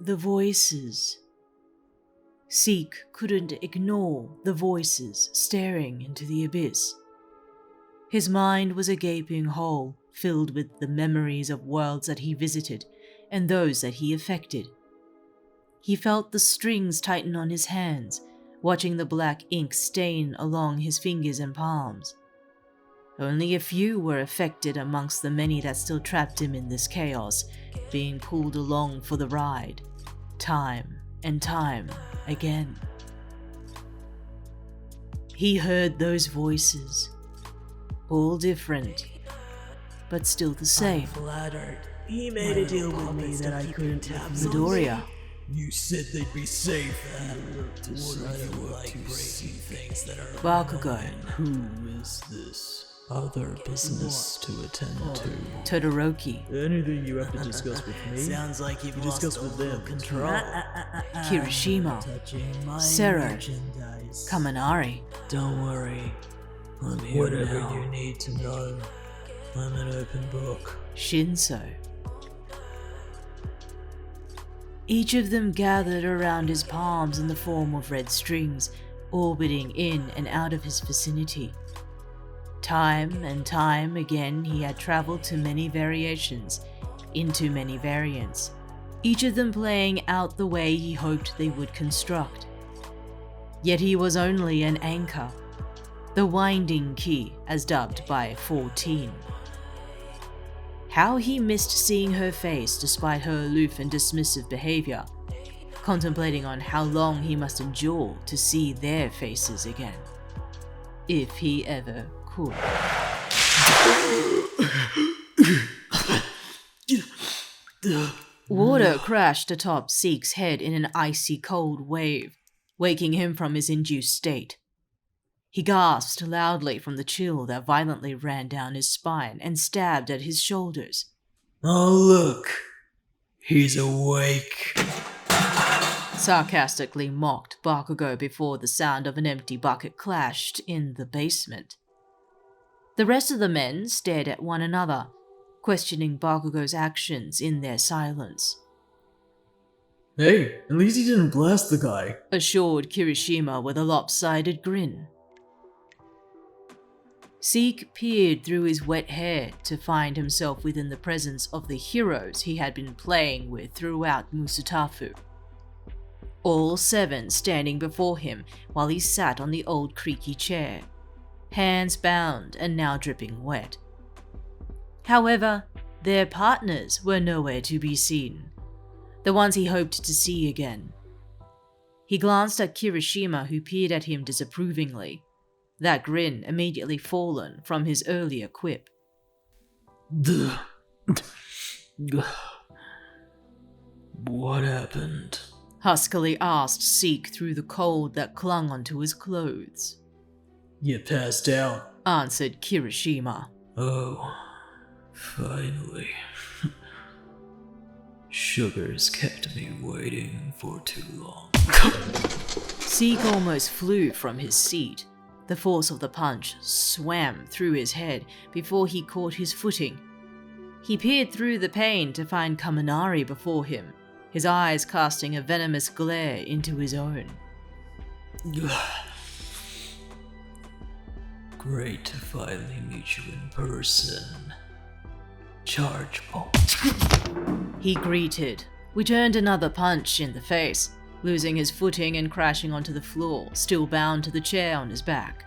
The voices. Seek couldn't ignore the voices staring into the abyss. His mind was a gaping hole filled with the memories of worlds that he visited and those that he affected. He felt the strings tighten on his hands, watching the black ink stain along his fingers and palms. Only a few were affected amongst the many that still trapped him in this chaos, being pulled along for the ride, time and time again. He heard those voices, all different, but still the same. I'm flattered. He made a deal with me that I couldn't tell. Midoriya. You said they'd be safe. Bakugo. Who is this? Other business to attend to. Todoroki. Anything you have to discuss with me, Sounds like you've lost discuss with them. control. Kirishima. Touching my Sero. merchandise. Kaminari. Don't worry. I'm here Whatever now. you need to know. I'm an open book. Shinso. Each of them gathered around his palms in the form of red strings, orbiting in and out of his vicinity. Time and time again he had traveled to many variations, into many variants, each of them playing out the way he hoped they would construct. Yet he was only an anchor, the winding key as dubbed by 14. How he missed seeing her face despite her aloof and dismissive behavior, contemplating on how long he must endure to see their faces again, if he ever could. Water crashed atop Seek's head in an icy cold wave, waking him from his induced state. He gasped loudly from the chill that violently ran down his spine and stabbed at his shoulders. Oh, look. He's awake. Sarcastically mocked Bakugo before the sound of an empty bucket clashed in the basement. The rest of the men stared at one another, questioning Bakugo's actions in their silence. Hey, at least he didn't blast the guy. Assured Kirishima with a lopsided grin. Seek peered through his wet hair to find himself within the presence of the heroes he had been playing with throughout Musutafu. All 7 standing before him while he sat on the old creaky chair, hands bound and now dripping wet. However, their partners were nowhere to be seen, the ones he hoped to see again. He glanced at Kirishima, who peered at him disapprovingly, that grin immediately fallen from his earlier quip. What happened? Huskily asked Seek through the cold that clung onto his clothes. You passed out. Answered Kirishima. Oh, finally. Sugar's kept me waiting for too long. Seek almost flew from his seat. The force of the punch swam through his head before he caught his footing. He peered through the pain to find Kaminari before him, his eyes casting a venomous glare into his own. Great to finally meet you in person. Charge ball. He greeted, which earned another punch in the face, losing his footing and crashing onto the floor, still bound to the chair on his back.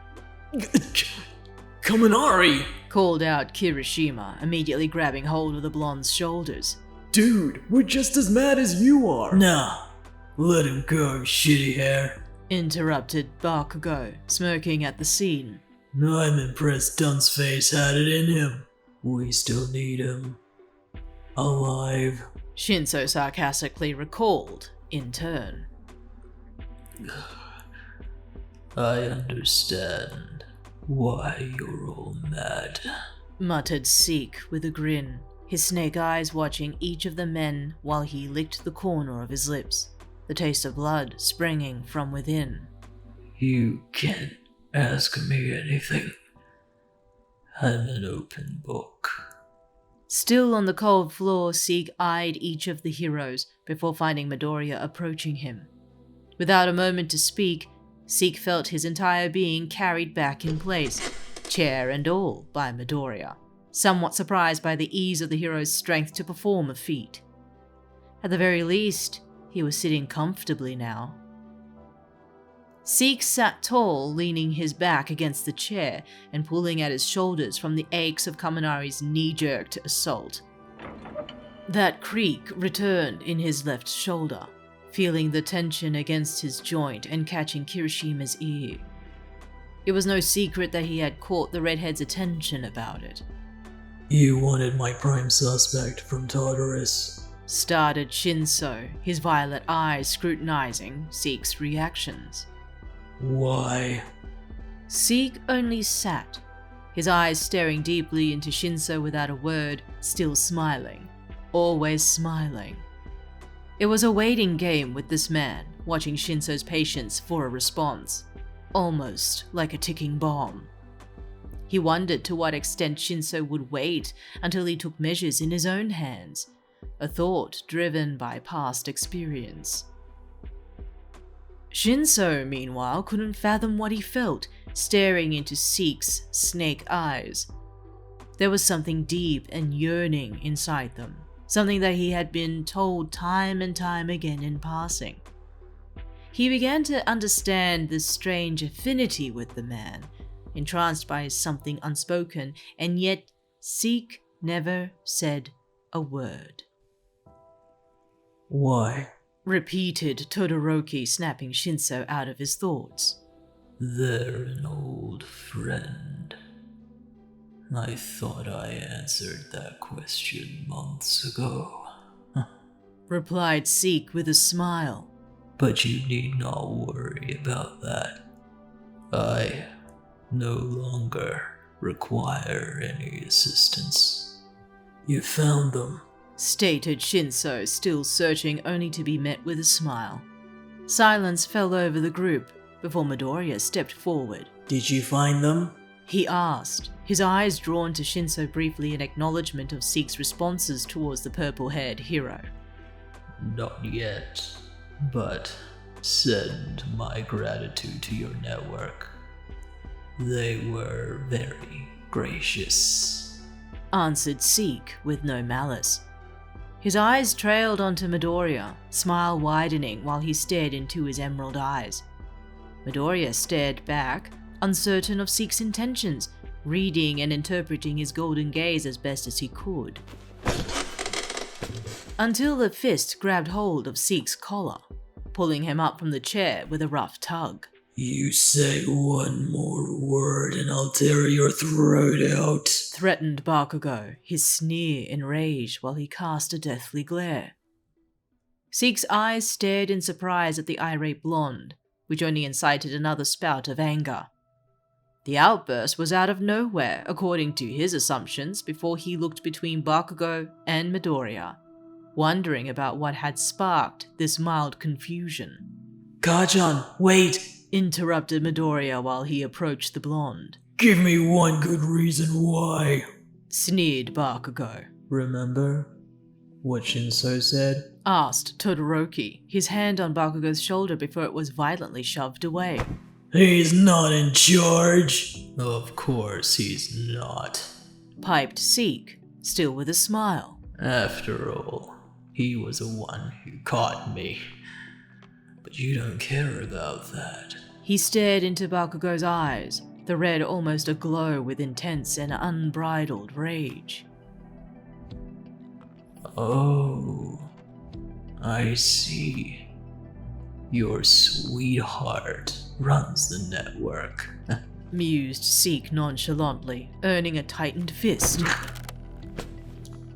Kaminari! Called out Kirishima, immediately grabbing hold of the blonde's shoulders. Dude, we're just as mad as you are! Nah, let him go, shitty hair. Interrupted Bakugo, smirking at the scene. I'm impressed Dun's face had it in him. We still need him. Alive. Shinso sarcastically recalled, in turn. I understand why you're all mad. Muttered Seek with a grin, his snake eyes watching each of the men while he licked the corner of his lips, the taste of blood springing from within. You can't ask me anything. I'm an open book. Still on the cold floor, Seek eyed each of the heroes before finding Midoriya approaching him. Without a moment to speak, Seek felt his entire being carried back in place, chair and all, by Midoriya, somewhat surprised by the ease of the hero's strength to perform a feat. At the very least, he was sitting comfortably now. Seek sat tall, leaning his back against the chair and pulling at his shoulders from the aches of Kaminari's knee-jerked assault. That creak returned in his left shoulder, feeling the tension against his joint and catching Kirishima's ear. It was no secret that he had caught the redhead's attention about it. You wanted my prime suspect from Tartarus, started Shinso, his violet eyes scrutinizing Seek's reactions. Why? Seek only sat, his eyes staring deeply into Shinso without a word, still smiling. Always smiling. It was a waiting game with this man, watching Shinso's patience for a response, almost like a ticking bomb. He wondered to what extent Shinso would wait until he took measures in his own hands, a thought driven by past experience. Shinso, meanwhile, couldn't fathom what he felt, staring into Seek's snake eyes. There was something deep and yearning inside them, something that he had been told time and time again in passing. He began to understand this strange affinity with the man, entranced by something unspoken, and yet Seek never said a word. Why? Repeated Todoroki, snapping Shinso out of his thoughts. They're an old friend. I thought I answered that question months ago. Replied Seek with a smile. But you need not worry about that. I no longer require any assistance. You found them, stated Shinso, still searching, only to be met with a smile. Silence fell over the group before Midoriya stepped forward. Did you find them? He asked, his eyes drawn to Shinso briefly in acknowledgement of Seek's responses towards the purple-haired hero. Not yet, but send my gratitude to your network. They were very gracious, answered Seek with no malice. His eyes trailed onto Midoriya, smile widening while he stared into his emerald eyes. Midoriya stared back, uncertain of Seek's intentions, reading and interpreting his golden gaze as best as he could. Until the fist grabbed hold of Seek's collar, pulling him up from the chair with a rough tug. You say one more word and I'll tear your throat out, threatened Bakugo, his sneer enraged while he cast a deathly glare. Seek's eyes stared in surprise at the irate blonde, which only incited another spout of anger. The outburst was out of nowhere, according to his assumptions, before he looked between Bakugo and Midoriya, wondering about what had sparked this mild confusion. Kajan, wait! Interrupted Midoriya while he approached the blonde. Give me one good reason why, sneered Bakugo. Remember what Shinso said? Asked Todoroki, his hand on Bakugo's shoulder before it was violently shoved away. He's not in charge. Of course he's not, piped Seek, still with a smile. After all, he was the one who caught me. But you don't care about that. He stared into Bakugo's eyes, the red almost aglow with intense and unbridled rage. Oh, I see. Your sweetheart runs the network, mused Seek nonchalantly, earning a tightened fist.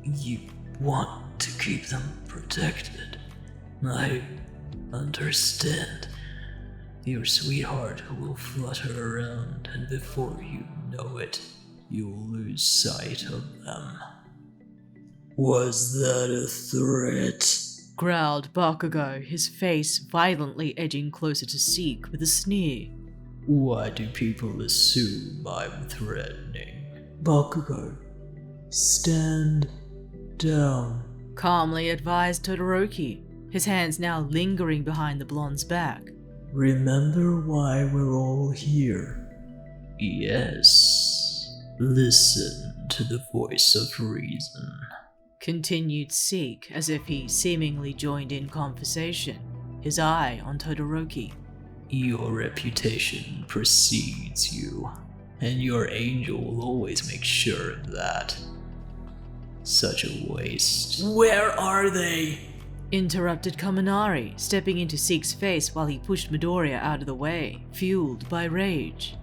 You want to keep them protected. I understand. Your sweetheart will flutter around, and before you know it, you'll lose sight of them. Was that a threat? Growled Bakugo, his face violently edging closer to Seek with a sneer. Why do people assume I'm threatening? Bakugo, stand down. calmly advised Todoroki, his hands now lingering behind the blonde's back. Remember why we're all here. Yes. Listen to the voice of reason. Continued Seek as if he seemingly joined in conversation, his eye on Todoroki. Your reputation precedes you, and your angel will always make sure of that. Such a waste. Where are they? Interrupted Kaminari, stepping into Seek's face while he pushed Midoriya out of the way, fueled by rage.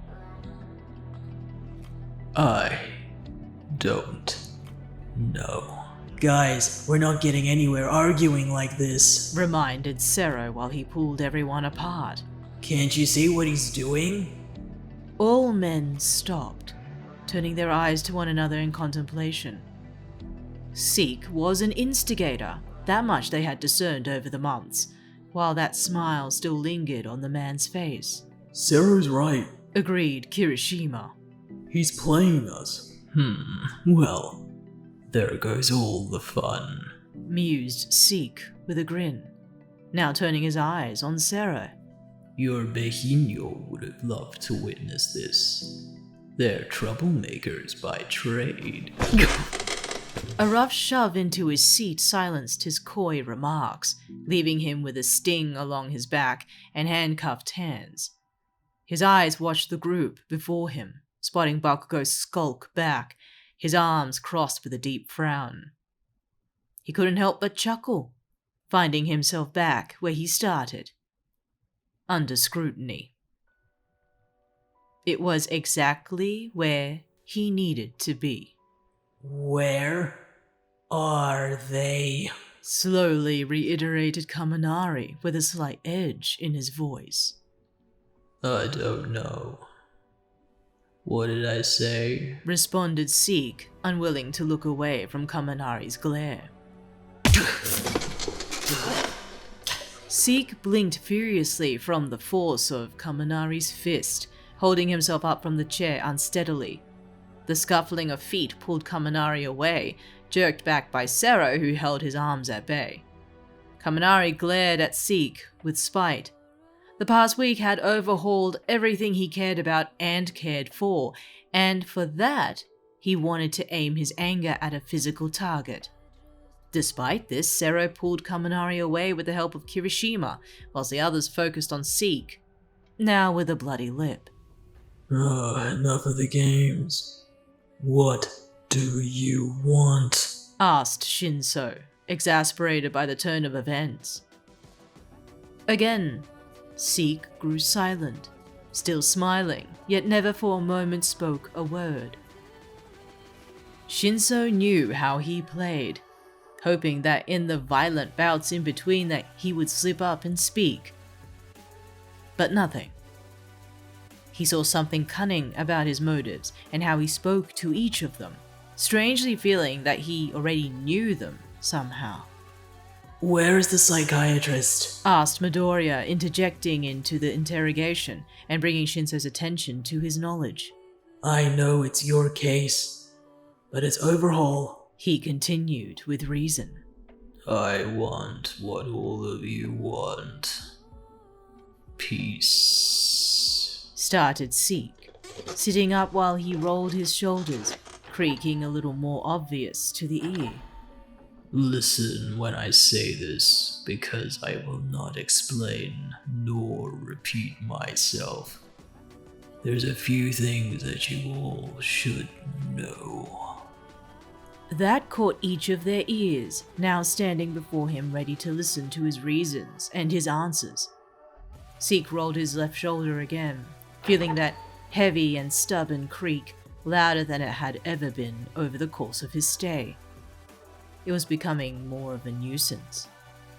I don't know. Guys, we're not getting anywhere arguing like this. Reminded Sero while he pulled everyone apart. Can't you see what he's doing? All men stopped, turning their eyes to one another in contemplation. Seek was an instigator, that much they had discerned over the months, while that smile still lingered on the man's face. Sero's right. Agreed Kirishima. He's playing us. Well, there goes all the fun. Mused Seek with a grin, now turning his eyes on Sero. Your Behino would have loved to witness this. They're troublemakers by trade. A rough shove into his seat silenced his coy remarks, leaving him with a sting along his back and handcuffed hands. His eyes watched the group before him, spotting Bakugo skulk back, his arms crossed with a deep frown. He couldn't help but chuckle, finding himself back where he started, under scrutiny. It was exactly where he needed to be. Where are they? Slowly reiterated Kaminari with a slight edge in his voice. I don't know. What did I say? Responded Seek, unwilling to look away from Kaminari's glare. Seek blinked furiously from the force of Kaminari's fist, holding himself up from the chair unsteadily. The scuffling of feet pulled Kaminari away, jerked back by Sero, who held his arms at bay. Kaminari glared at Seek with spite. The past week had overhauled everything he cared about and cared for, and for that, he wanted to aim his anger at a physical target. Despite this, Sero pulled Kaminari away with the help of Kirishima, whilst the others focused on Seek, now with a bloody lip. Enough of the games. What do you want? Asked Shinso, exasperated by the turn of events. Again, Seek grew silent, still smiling, yet never for a moment spoke a word. Shinso knew how he played, hoping that in the violent bouts in between that he would slip up and speak. But nothing. He saw something cunning about his motives and how he spoke to each of them, strangely feeling that he already knew them somehow. Where's the psychiatrist? Asked Midoriya, interjecting into the interrogation and bringing Shinso's attention to his knowledge. I know it's your case, but it's overhaul. He continued with reason. I want what all of you want. Peace. Started Seek, sitting up while he rolled his shoulders, creaking a little more obvious to the ear. Listen when I say this, because I will not explain nor repeat myself. There's a few things that you all should know. That caught each of their ears, now standing before him ready to listen to his reasons and his answers. Seek rolled his left shoulder again, feeling that heavy and stubborn creak louder than it had ever been over the course of his stay. It was becoming more of a nuisance,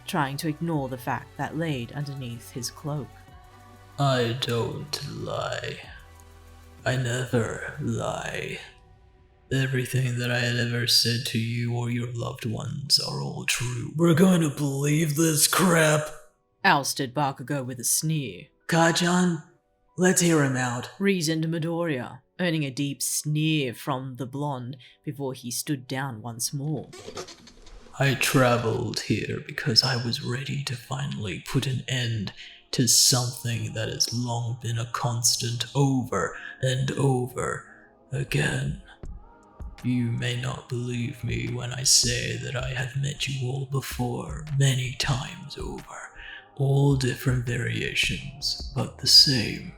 trying to ignore the fact that laid underneath his cloak. I don't lie. I never lie. Everything that I had ever said to you or your loved ones are all true. We're going to believe this crap. Ousted Bakugo with a sneer. Kajan, let's hear him out. Reasoned Midoriya, earning a deep sneer from the blonde before he stood down once more. I traveled here because I was ready to finally put an end to something that has long been a constant over and over again. You may not believe me when I say that I have met you all before, many times over, all different variations, but the same.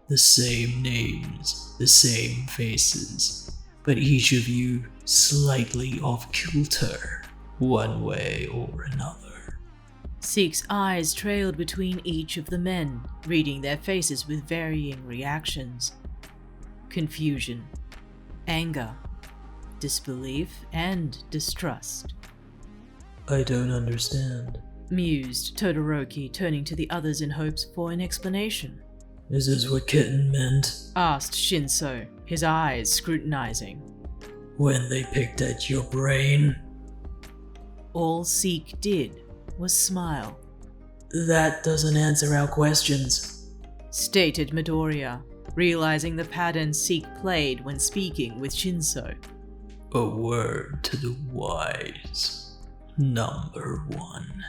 The same names, the same faces, but each of you slightly off kilter, one way or another. Seek's eyes trailed between each of the men, reading their faces with varying reactions. Confusion, anger, disbelief, and distrust. I don't understand. Mused Todoroki, turning to the others in hopes for an explanation. Is this what kitten meant? Asked Shinso, his eyes scrutinizing. When they picked at your brain? All Seek did was smile. That doesn't answer our questions, stated Midoriya, realizing the pattern Seek played when speaking with Shinso. A word to the wise. Number 1.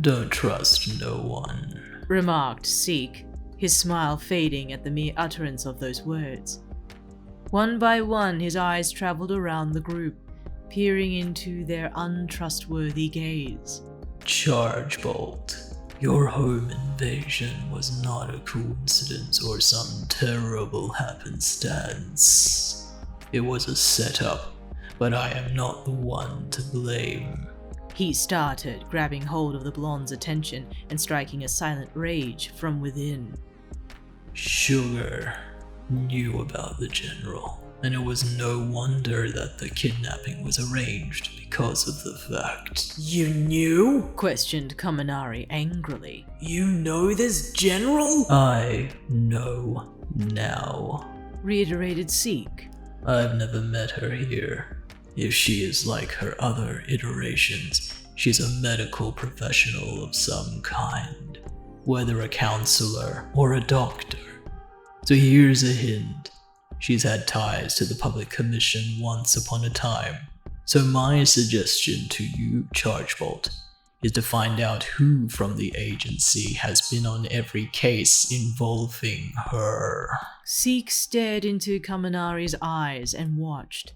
Don't trust no one. Remarked Seek, his smile fading at the mere utterance of those words. One by one, his eyes traveled around the group, peering into their untrustworthy gaze. Charge Bolt. Your home invasion was not a coincidence or some terrible happenstance. It was a setup, but I am not the one to blame. He started, grabbing hold of the blonde's attention and striking a silent rage from within. Sugar knew about the general, and it was no wonder that the kidnapping was arranged because of the fact. You knew? Questioned Kaminari angrily. You know this general? I know now. Reiterated Seek. I've never met her here. If she is like her other iterations, she's a medical professional of some kind, whether a counselor or a doctor. So here's a hint. She's had ties to the public commission once upon a time. So my suggestion to you, Chargebolt, is to find out who from the agency has been on every case involving her. Seek stared into Kaminari's eyes and watched,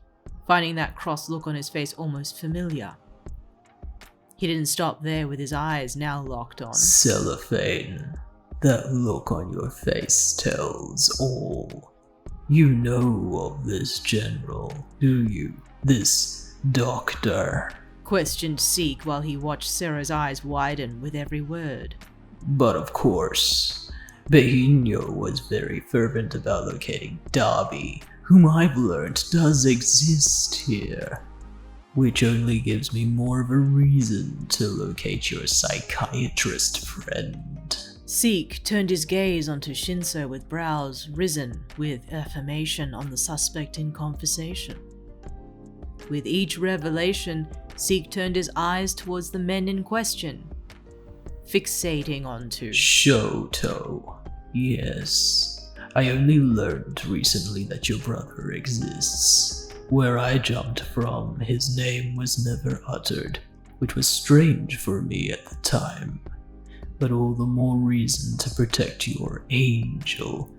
finding that cross look on his face almost familiar. He didn't stop there with his eyes now locked on. Cellophane, that look on your face tells all. You know of this general, do you? This doctor? Questioned Seek while he watched Sarah's eyes widen with every word. But of course, Behino was very fervent about locating Darby, whom I've learned does exist here, which only gives me more of a reason to locate your psychiatrist friend. Seek turned his gaze onto Shinso with brows risen with affirmation on the suspect in conversation. With each revelation, Seek turned his eyes towards the men in question, fixating onto Shoto. Yes. I only learned recently that your brother exists. Where I jumped from, his name was never uttered, which was strange for me at the time. But all the more reason to protect your angel.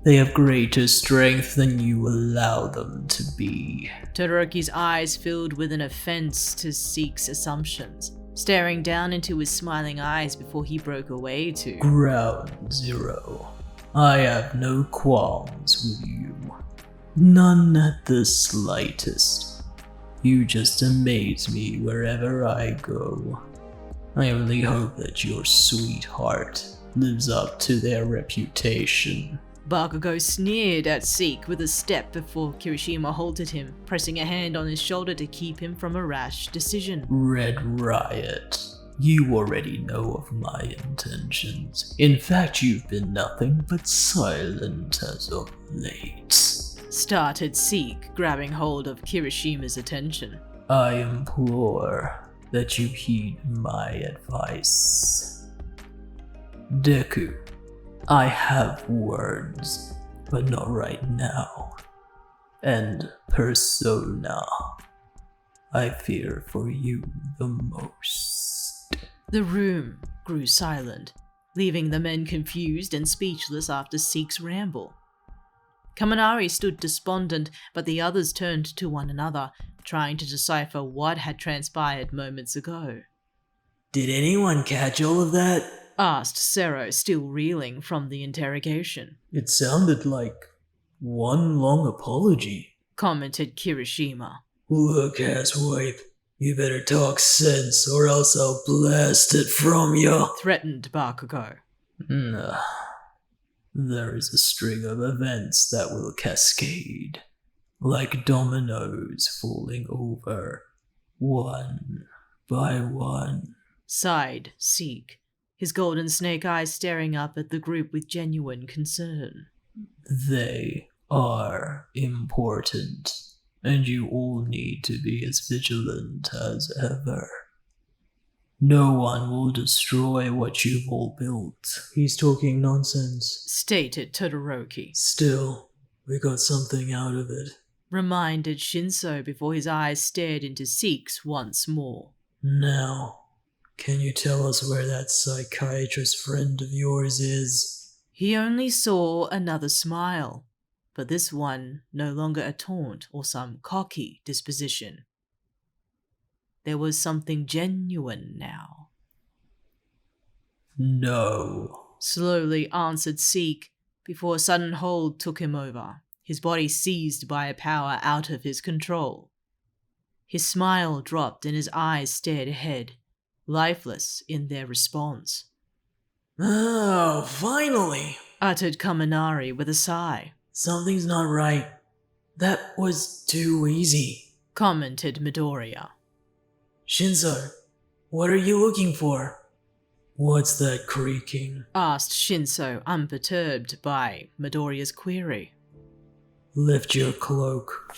They have greater strength than you allow them to be. Todoroki's eyes filled with an offense to Seek's assumptions, staring down into his smiling eyes before he broke away to Ground Zero. I have no qualms with you. None at the slightest. You just amaze me wherever I go. I only hope that your sweetheart lives up to their reputation. Bakugo sneered at Seek with a step before Kirishima halted him, pressing a hand on his shoulder to keep him from a rash decision. Red Riot. You already know of my intentions. In fact, you've been nothing but silent as of late. Started Seek, grabbing hold of Kirishima's attention. I implore that you heed my advice. Deku, I have words, but not right now. And Persona, I fear for you the most. The room grew silent, leaving the men confused and speechless after Seek's ramble. Kaminari stood despondent, but the others turned to one another, trying to decipher what had transpired moments ago. Did anyone catch all of that? Asked Sero, still reeling from the interrogation. It sounded like one long apology. Commented Kirishima. Look, asswipe, you better talk sense or else I'll blast it from ya. Threatened Bakugo. Nah. There is a string of events that will cascade, like dominoes falling over, one by one. Sighed Seek, his golden snake eyes staring up at the group with genuine concern. They are important, and you all need to be as vigilant as ever. No one will destroy what you've all built. He's talking nonsense. Stated Todoroki. Still, we got something out of it. Reminded Shinso before his eyes stared into Seek's once more. Now, can you tell us where that psychiatrist friend of yours is? He only saw another smile, but this one no longer a taunt or some cocky disposition. There was something genuine now. No. Slowly answered Seek, before a sudden hold took him over, his body seized by a power out of his control. His smile dropped and his eyes stared ahead, lifeless in their response. Oh, finally! Uttered Kaminari with a sigh. Something's not right. That was too easy. Commented Midoriya. Shinzo, what are you looking for? What's that creaking? Asked Shinso, unperturbed by Midoriya's query. Lift your cloak.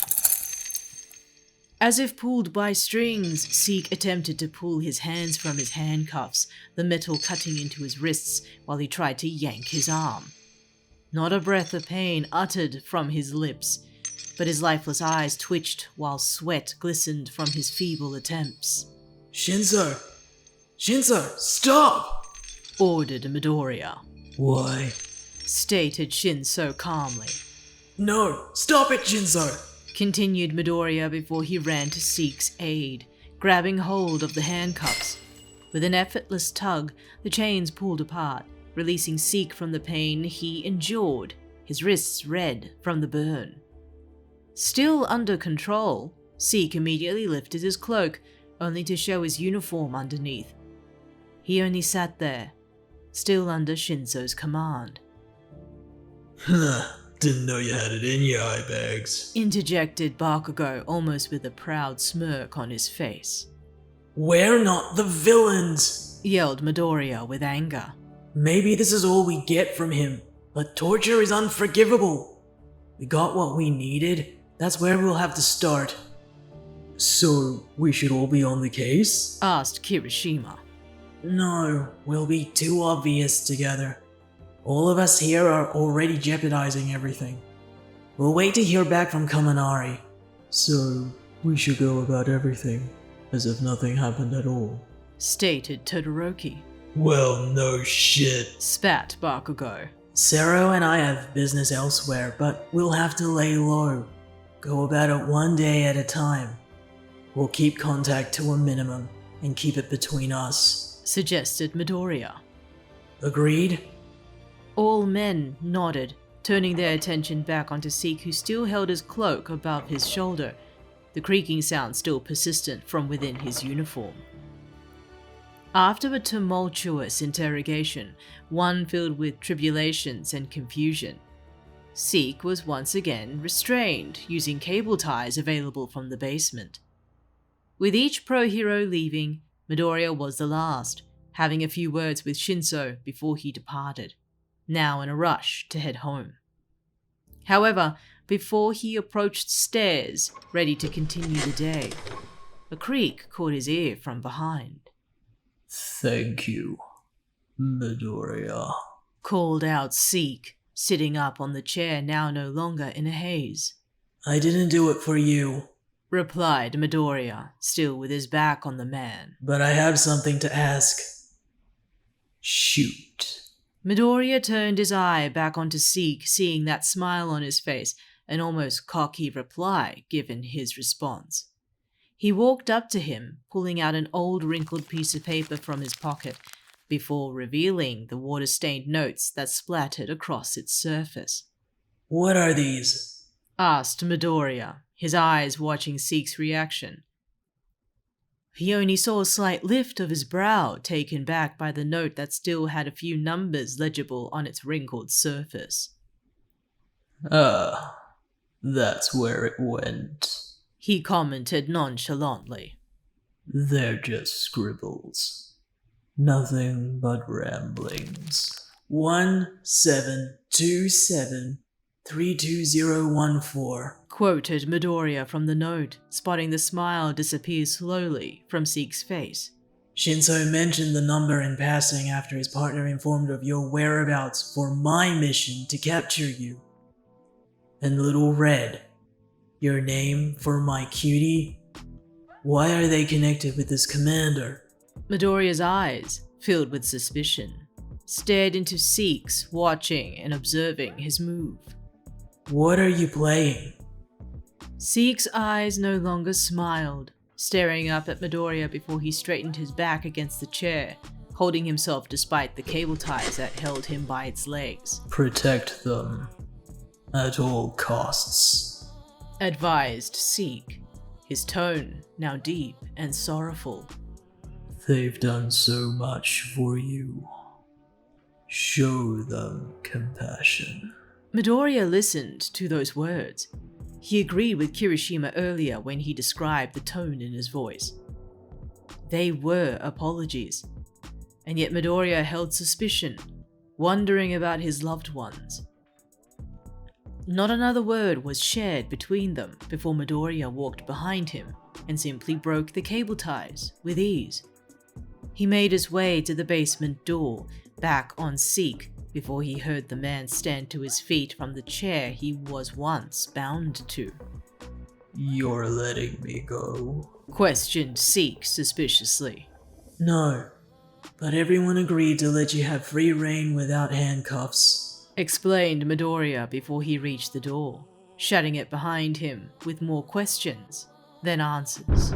As if pulled by strings, Seek attempted to pull his hands from his handcuffs, the metal cutting into his wrists while he tried to yank his arm. Not a breath of pain uttered from his lips, but his lifeless eyes twitched while sweat glistened from his feeble attempts. Shinzo! Shinzo, stop! Ordered Midoriya. Why? Stated Shinso calmly. No, stop it, Shinzo! Continued Midoriya before he ran to Seek's aid, grabbing hold of the handcuffs. With an effortless tug, the chains pulled apart, releasing Seek from the pain he endured, his wrists red from the burn. Still under control, Seek immediately lifted his cloak, only to show his uniform underneath. He only sat there, still under Shinso's command. Didn't know you had it in your eye bags. Interjected Bakugo, almost with a proud smirk on his face. We're not the villains! Yelled Midoriya with anger. Maybe this is all we get from him, but torture is unforgivable. We got what we needed. That's where we'll have to start. So, we should all be on the case? Asked Kirishima. No, we'll be too obvious together. All of us here are already jeopardizing everything. We'll wait to hear back from Kaminari. So, we should go about everything as if nothing happened at all. Stated Todoroki. Well, no shit. Spat Bakugo. Sero and I have business elsewhere, but we'll have to lay low. Go about it one day at a time. We'll keep contact to a minimum and keep it between us. Suggested Midoriya. Agreed? All men nodded, turning their attention back onto Seek, who still held his cloak above his shoulder, the creaking sound still persistent from within his uniform. After a tumultuous interrogation, one filled with tribulations and confusion, Seek was once again restrained using cable ties available from the basement. With each pro-hero leaving, Midoriya was the last, having a few words with Shinso before he departed, now in a rush to head home. However, before he approached stairs, ready to continue the day, a creak caught his ear from behind. Thank you, Midoriya. Called out Seek, sitting up on the chair now no longer in a haze. I didn't do it for you. replied Midoriya, still with his back on the man. But I have something to ask. Shoot. Midoriya turned his eye back onto Zeke, seeing that smile on his face, an almost cocky reply given his response. He walked up to him, pulling out an old wrinkled piece of paper from his pocket, before revealing the water-stained notes that splattered across its surface. What are these? Asked Midoriya, his eyes watching Zeke's reaction. He only saw a slight lift of his brow, taken back by the note that still had a few numbers legible on its wrinkled surface. Ah, that's where it went. He commented nonchalantly. They're just scribbles. Nothing but ramblings. 1727-32014. Quoted Midoriya from the note, spotting the smile disappear slowly from Zeke's face. Shinso mentioned the number in passing after his partner informed of your whereabouts for my mission to capture you. And Little Red, your name for my cutie? Why are they connected with this commander? Midoriya's eyes, filled with suspicion, stared into Zeke's, watching and observing his move. What are you playing? Zeke's eyes no longer smiled, staring up at Midoriya before he straightened his back against the chair, holding himself despite the cable ties that held him by its legs. Protect them at all costs. Advised Zeke, his tone now deep and sorrowful. They've done so much for you. Show them compassion. Midoriya listened to those words. He agreed with Kirishima earlier when he described the tone in his voice. They were apologies, and yet Midoriya held suspicion, wondering about his loved ones. Not another word was shared between them before Midoriya walked behind him and simply broke the cable ties with ease. He made his way to the basement door, back on Zeke, before he heard the man stand to his feet from the chair he was once bound to. You're letting me go? Questioned Zeke suspiciously. No, but everyone agreed to let you have free reign without handcuffs. Explained Midoriya before he reached the door, shutting it behind him with more questions than answers.